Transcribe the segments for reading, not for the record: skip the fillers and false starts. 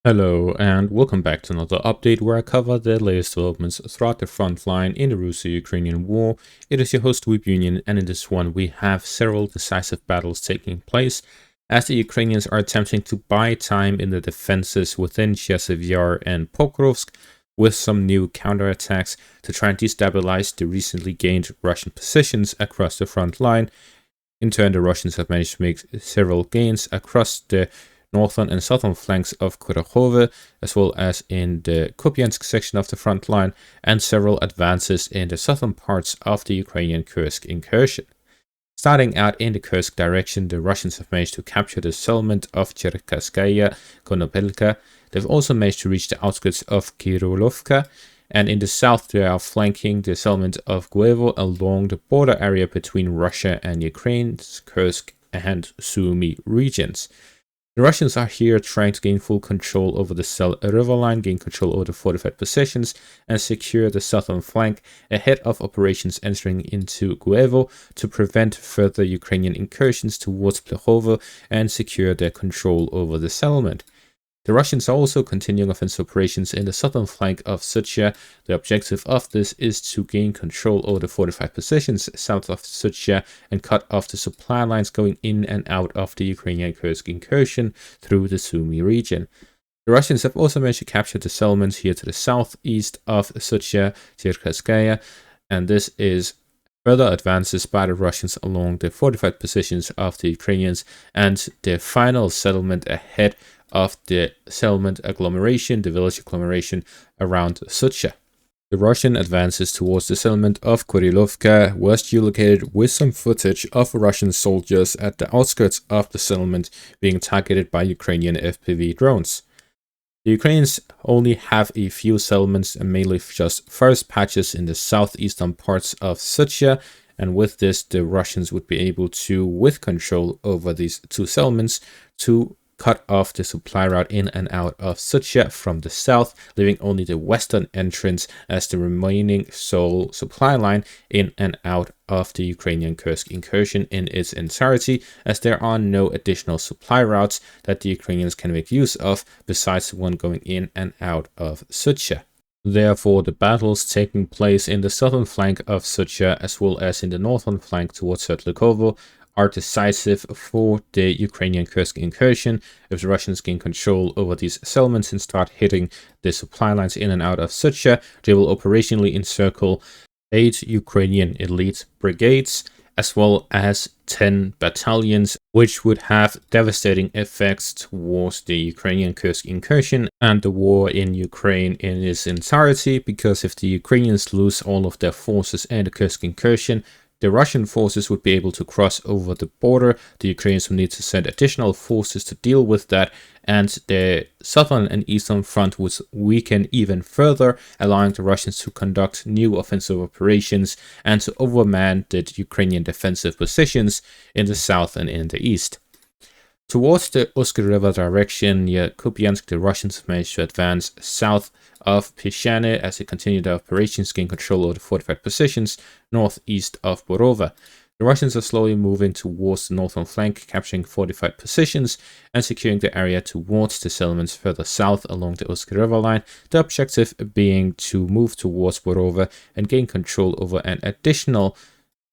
Hello and welcome back to another update where I cover the latest developments throughout the front line in the Russo-Ukrainian war. It is your host Kupiansk, and in this one we have several decisive battles taking place as the Ukrainians are attempting to buy time in the defenses within Chasiv Yar and Pokrovsk with some new counterattacks to try and destabilize the recently gained Russian positions across the front line. In turn, the Russians have managed to make several gains across the northern and southern flanks of Kursk, as well as in the Kupiansk section of the front line, and several advances in the southern parts of the Ukrainian Kursk incursion. Starting out in the Kursk direction, the Russians have managed to capture the settlement of Cherkasskaya Konopelka. They've also managed to reach the outskirts of Kirillovka, and in the south they are flanking the settlement of Guevo along the border area between Russia and Ukraine's Kursk and Sumy regions. The Russians are here trying to gain full control over the Sel river line, gain control over the fortified positions, and secure the southern flank ahead of operations entering into Guevo to prevent further Ukrainian incursions towards Pokrovsk and secure their control over the settlement. The Russians are also continuing offensive operations in the southern flank of Sucha. The objective of this is to gain control over the fortified positions south of Sucha and cut off the supply lines going in and out of the Ukrainian Kursk incursion through the Sumy region. The Russians have also managed to capture the settlements here to the southeast of Sucha, Cherkasskaya, and this is further advances by the Russians along the fortified positions of the Ukrainians and their final settlement ahead of the settlement agglomeration, the village agglomeration around Sucha. The Russian advances towards the settlement of Kirillovka was geolocated with some footage of Russian soldiers at the outskirts of the settlement being targeted by Ukrainian FPV drones. The Ukrainians only have a few settlements and mainly just forest patches in the southeastern parts of Sucha, and with this the Russians would be able to, with control over these two settlements, to cut off the supply route in and out of Sucha from the south, leaving only the western entrance as the remaining sole supply line in and out of the Ukrainian Kursk incursion in its entirety, as there are no additional supply routes that the Ukrainians can make use of besides the one going in and out of Sucha. Therefore, the battles taking place in the southern flank of Sucha as well as in the northern flank towards Svetlukovo are decisive for the Ukrainian Kursk incursion. If the Russians gain control over these settlements and start hitting the supply lines in and out of Sucha, they will operationally encircle 8 Ukrainian elite brigades as well as 10 battalions, which would have devastating effects towards the Ukrainian Kursk incursion and the war in Ukraine in its entirety, because if the Ukrainians lose all of their forces in the Kursk incursion, the Russian forces would be able to cross over the border. The Ukrainians would need to send additional forces to deal with that, and the southern and eastern front would weaken even further, allowing the Russians to conduct new offensive operations and to overman the Ukrainian defensive positions in the south and in the east. Towards the Usk River direction near Kupiansk, the Russians managed to advance south of Pishane as they continue their operations, gain control over the fortified positions northeast of Borova. The Russians are slowly moving towards the northern flank, capturing fortified positions and securing the area towards the settlements further south along the Usk River line, the objective being to move towards Borova and gain control over an additional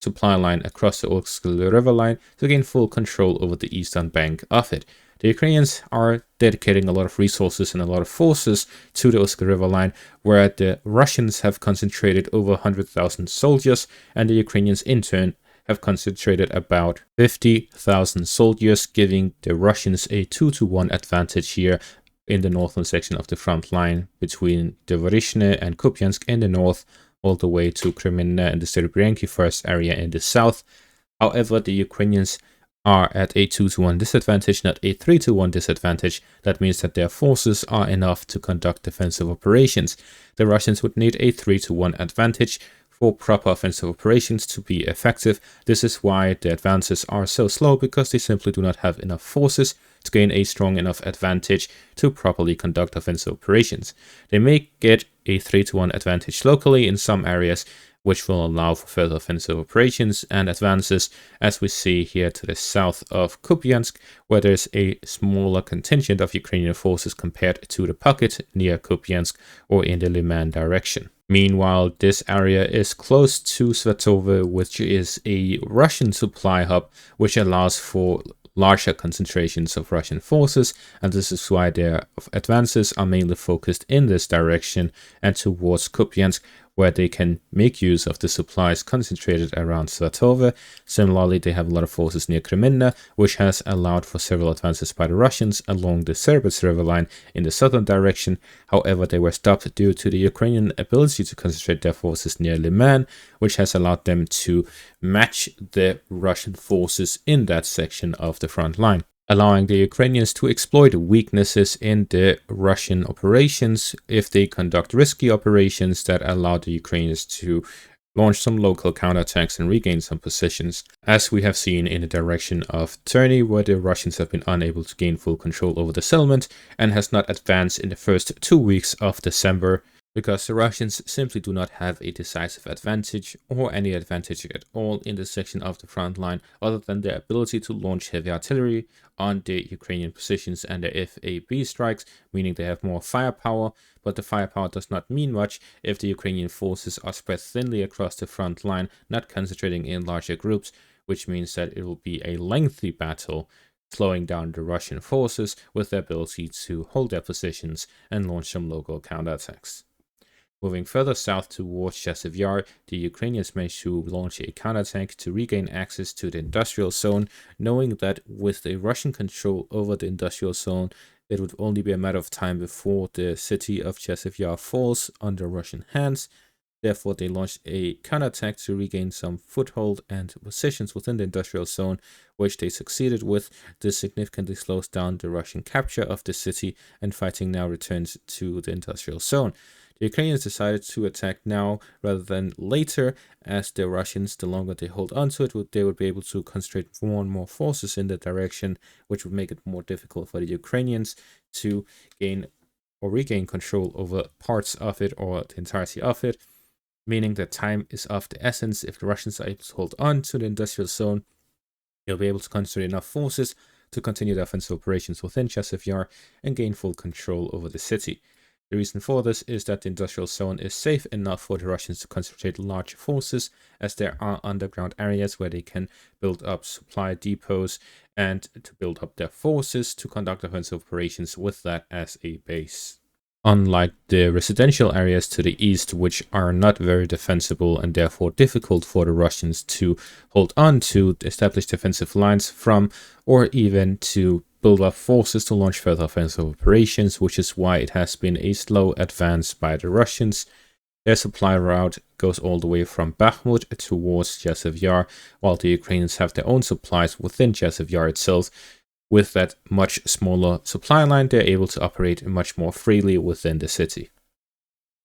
supply line across the Usk River line to gain full control over the eastern bank of it. The Ukrainians are dedicating a lot of resources and a lot of forces to the Usk River line, where the Russians have concentrated over 100,000 soldiers, and the Ukrainians in turn have concentrated about 50,000 soldiers, giving the Russians a 2-to-1 advantage here in the northern section of the front line between Dvorishne and Kupiansk in the north, all the way to Kreminna and the Serebryanki forest area in the south. However, the Ukrainians are at a 2-to-1 disadvantage, not a 3-to-1 disadvantage. That means that their forces are enough to conduct defensive operations. The Russians would need a 3-to-1 advantage for proper offensive operations to be effective. This is why the advances are so slow, because they simply do not have enough forces to gain a strong enough advantage to properly conduct offensive operations. They may get a 3-to-1 advantage locally in some areas, which will allow for further offensive operations and advances, as we see here to the south of Kupiansk, where there's a smaller contingent of Ukrainian forces compared to the pocket near Kupiansk or in the Liman direction. Meanwhile, this area is close to Svatove, which is a Russian supply hub, which allows for larger concentrations of Russian forces, and this is why their advances are mainly focused in this direction and towards Kupiansk, where they can make use of the supplies concentrated around Svatove. Similarly, they have a lot of forces near Kreminna, which has allowed for several advances by the Russians along the Serbets river line in the southern direction. However, they were stopped due to the Ukrainian ability to concentrate their forces near Liman, which has allowed them to match the Russian forces in that section of the front line, allowing the Ukrainians to exploit weaknesses in the Russian operations if they conduct risky operations that allow the Ukrainians to launch some local counterattacks and regain some positions, as we have seen in the direction of Terny, where the Russians have been unable to gain full control over the settlement and has not advanced in the first 2 weeks of December, because the Russians simply do not have a decisive advantage or any advantage at all in this section of the front line, other than their ability to launch heavy artillery on the Ukrainian positions and the FAB strikes, meaning they have more firepower, but the firepower does not mean much if the Ukrainian forces are spread thinly across the front line, not concentrating in larger groups, which means that it will be a lengthy battle, slowing down the Russian forces with the ability to hold their positions and launch some local counterattacks. Moving further south towards Chasiv Yar, the Ukrainians managed to launch a counterattack to regain access to the industrial zone, knowing that with the Russian control over the industrial zone, it would only be a matter of time before the city of Chasiv Yar falls under Russian hands. Therefore, they launched a counterattack to regain some foothold and positions within the industrial zone, which they succeeded with. This significantly slows down the Russian capture of the city, and fighting now returns to the industrial zone. The Ukrainians decided to attack now rather than later, as the Russians, the longer they hold on to it, they would be able to concentrate more and more forces in that direction, which would make it more difficult for the Ukrainians to gain or regain control over parts of it or the entirety of it, meaning that time is of the essence. If the Russians are able to hold on to the industrial zone, they'll be able to concentrate enough forces to continue the offensive operations within Chasiv Yar and gain full control over the city. The reason for this is that the industrial zone is safe enough for the Russians to concentrate large forces, as there are underground areas where they can build up supply depots and to build up their forces to conduct offensive operations with that as a base. Unlike the residential areas to the east, which are not very defensible and therefore difficult for the Russians to hold on to, establish defensive lines from, or even to build up forces to launch further offensive operations, which is why it has been a slow advance by the Russians. Their supply route goes all the way from Bakhmut towards Chasiv Yar, while the Ukrainians have their own supplies within Chasiv Yar itself. With that much smaller supply line, they're able to operate much more freely within the city.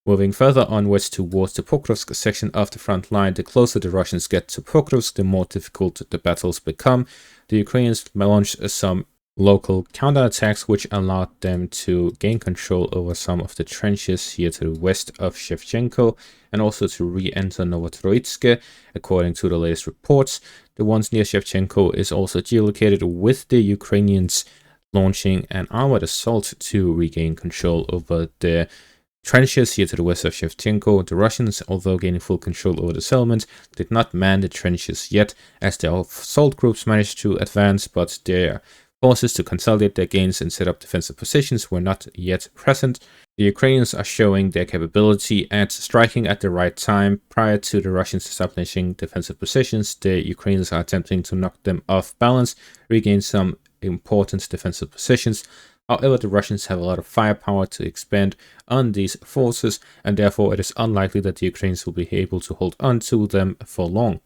Moving further onwards towards the Pokrovsk section of the front line, the closer the Russians get to Pokrovsk, the more difficult the battles become. The Ukrainians launched some local counterattacks, which allowed them to gain control over some of the trenches here to the west of Shevchenko, and also to re-enter Novotroitske, according to the latest reports. The ones near Shevchenko is also geolocated, with the Ukrainians launching an armored assault to regain control over the trenches here to the west of Shevchenko. The Russians, although gaining full control over the settlement, did not man the trenches yet, as their assault groups managed to advance, but their forces to consolidate their gains and set up defensive positions were not yet present. The Ukrainians are showing their capability at striking at the right time. Prior to the Russians establishing defensive positions, the Ukrainians are attempting to knock them off balance, regain some important defensive positions. However, the Russians have a lot of firepower to expand on these forces, and therefore it is unlikely that the Ukrainians will be able to hold on to them for long.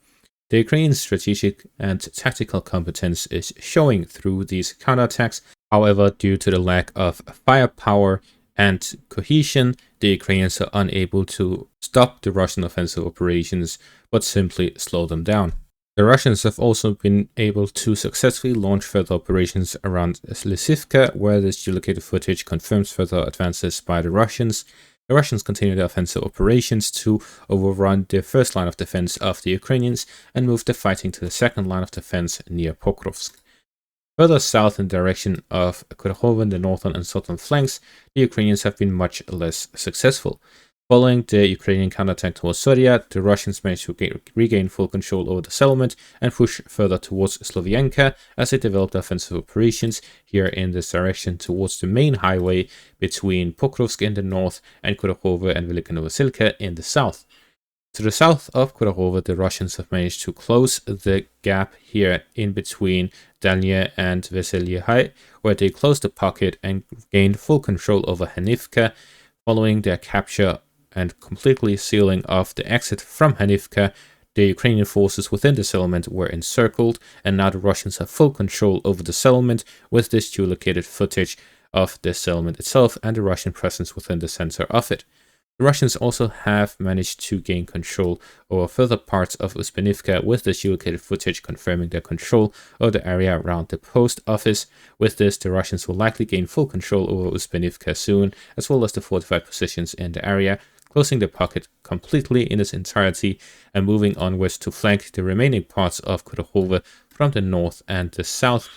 The Ukrainian strategic and tactical competence is showing through these counterattacks. However, due to the lack of firepower and cohesion, the Ukrainians are unable to stop the Russian offensive operations, but simply slow them down. The Russians have also been able to successfully launch further operations around Lysivka, where this geolocated footage confirms further advances by the Russians. The Russians continue their offensive operations to overrun the first line of defense of the Ukrainians and move the fighting to the second line of defense near Pokrovsk. Further south in the direction of Kursk, the northern and southern flanks, the Ukrainians have been much less successful. Following the Ukrainian counterattack towards Soria, the Russians managed to regain full control over the settlement and push further towards Slovianka as they developed offensive operations here in this direction towards the main highway between Pokrovsk in the north and Kursk and Velika Novosilka in the south. To the south of Kursk, the Russians have managed to close the gap here in between Dalnya and Veselyehai, where they closed the pocket and gained full control over Hanivka. Following their capture and completely sealing off the exit from Hanivka, the Ukrainian forces within the settlement were encircled, and now the Russians have full control over the settlement with this geolocated footage of the settlement itself and the Russian presence within the center of it. The Russians also have managed to gain control over further parts of Uspinivka with this geolocated footage confirming their control of the area around the post office. With this, the Russians will likely gain full control over Uspinivka soon, as well as the fortified positions in the area, closing the pocket completely in its entirety and moving onwards to flank the remaining parts of Kursk from the north and the south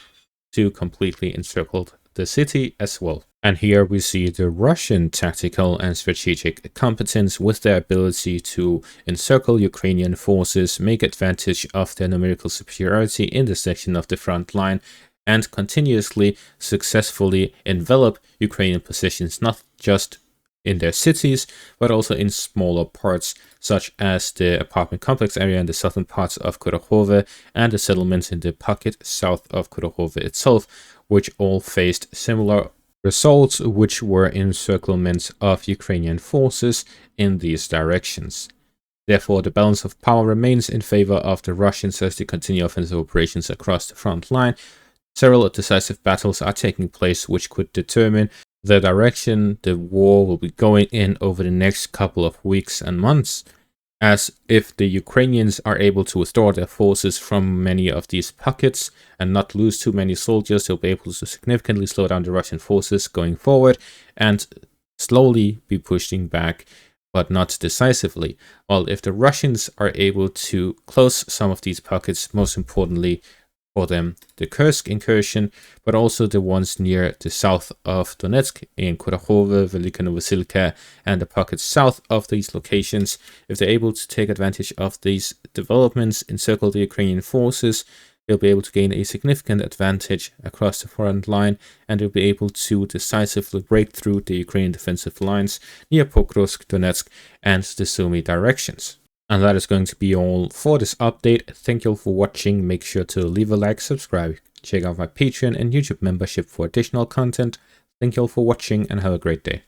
to completely encircle the city as well. And here we see the Russian tactical and strategic competence with their ability to encircle Ukrainian forces, make advantage of their numerical superiority in this section of the front line, and continuously successfully envelop Ukrainian positions, not just in their cities, but also in smaller parts, such as the apartment complex area in the southern parts of Kursk and the settlements in the pocket south of Kursk itself, which all faced similar results, which were encirclements of Ukrainian forces in these directions. Therefore, the balance of power remains in favor of the Russians as they continue offensive operations across the front line. Several decisive battles are taking place, which could determine the direction the war will be going in over the next couple of weeks and months, as if the Ukrainians are able to withdraw their forces from many of these pockets and not lose too many soldiers, they'll be able to significantly slow down the Russian forces going forward and slowly be pushing back, but not decisively. While if the Russians are able to close some of these pockets, most importantly for them, the Kursk incursion, but also the ones near the south of Donetsk in Kursk, Velika Novosilka, and the pockets south of these locations. If they're able to take advantage of these developments, encircle the Ukrainian forces, they'll be able to gain a significant advantage across the front line, and they'll be able to decisively break through the Ukrainian defensive lines near Pokrovsk, Donetsk, and the Sumy directions. And that is going to be all for this update. Thank you all for watching. Make sure to leave a like, subscribe, check out my Patreon and YouTube membership for additional content. Thank you all for watching and have a great day.